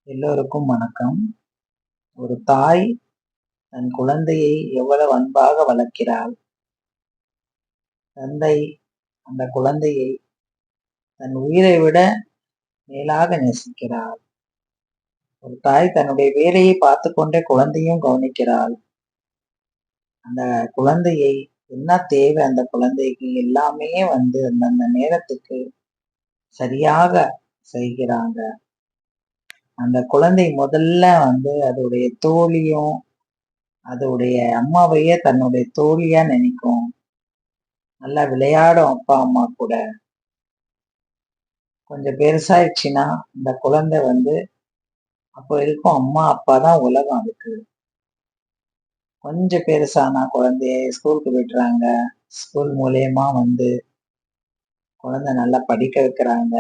எல்லோருக்கும் வணக்கம். ஒரு தாய் தன் குழந்தையை எவ்வளவு அன்பாக வளர்க்கிறாள். தந்தை அந்த குழந்தையை தன் உயிரை விட மேலாக நேசிக்கிறார். ஒரு தாய் தன்னுடைய வேலையை பார்த்துக் கொண்டே குழந்தையும் கவனிக்கிறாள். அந்த குழந்தையை என்ன தேவை, அந்த குழந்தைக்கு எல்லாமே அந்தந்த நேரத்துக்கு சரியாக செய்கிறாங்க. அந்த குழந்தை முதல்ல அதோடைய தோழியும் அதோடைய அம்மாவையே தன்னுடைய தோழியா நினைக்கும். நல்லா விளையாடும் அப்பா அம்மா கூட. கொஞ்சம் பெருசாயிடுச்சுன்னா இந்த குழந்தை அப்போ இருக்கும் அம்மா அப்பா தான் உலகம் அதுக்கு. கொஞ்சம் பெருசானா குழந்தைய ஸ்கூலுக்கு விடுறாங்க. ஸ்கூல் மூலியமா குழந்தை நல்லா படிக்க வைக்கிறாங்க.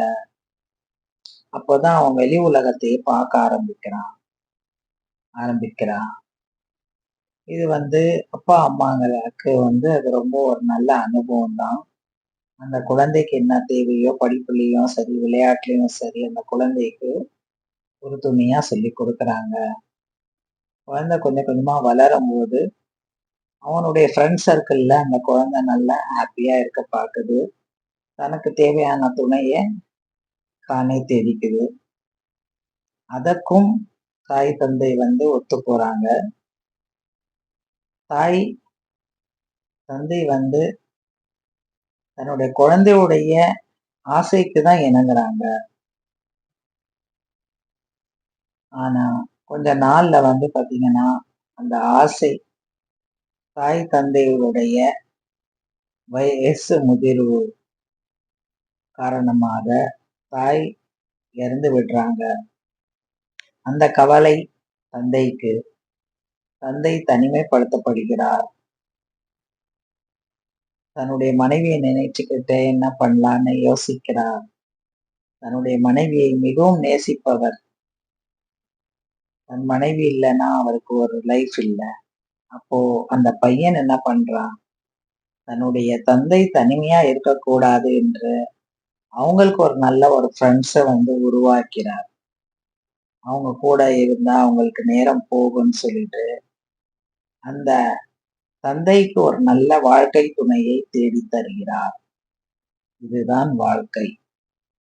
அப்போதான் அவன் வெளி உலகத்தையே பார்க்க ஆரம்பிக்கிறான். இது அப்பா அம்மாங்களுக்கு அது ரொம்ப ஒரு நல்ல அனுபவம் தான். அந்த குழந்தைக்கு என்ன தேவையோ, படிப்புலயும் சரி, விளையாட்டுலயும் சரி, அந்த குழந்தைக்கு ஒரு துணையா சொல்லி கொடுக்குறாங்க. குழந்தை கொஞ்சம் கொஞ்சமா வளரும்போது அவனுடைய ஃப்ரெண்ட் சர்க்கிள்ல அந்த குழந்தை நல்லா ஹாப்பியா இருக்க பார்க்குது. தனக்கு தேவையான துணைய தானே தேடிக்குது. அதற்கும் தாய் தந்தை ஒத்து போறாங்க. தாய் தந்தை தன்னுடைய குழந்தையுடைய ஆசைக்கு தான் இணங்குறாங்க. ஆனா கொஞ்ச நாள்ல பாத்தீங்கன்னா அந்த ஆசை தாய் தந்தைகளுடைய வயசு முதிர்வு காரணமாக தாய் இறந்து விடுறாங்க. அந்த கவலை தந்தைக்கு. தந்தை தனிமைப்படுத்தப்படுகிறார். தன்னுடைய மனைவியை நினைச்சுக்கிட்டு என்ன பண்ணலான்னு யோசிக்கிறார். தன்னுடைய மனைவியை மிகவும் நேசிப்பவர். தன் மனைவி இல்லைன்னா அவருக்கு ஒரு லைஃப் இல்லை. அப்போ அந்த பையன் என்ன பண்றான், தன்னுடைய தந்தை தனிமையா இருக்கக்கூடாது என்று அவங்களுக்கு ஒரு நல்ல ஒரு ஃப்ரெண்ட்ஸை உருவாக்கிறார். அவங்க கூட இருந்தா அவங்களுக்கு நேரம் போகும்னு சொல்லிட்டு அந்த தந்தைக்கு ஒரு நல்ல வாழ்க்கை துணையை தேடி தருகிறார். இதுதான் வாழ்க்கை.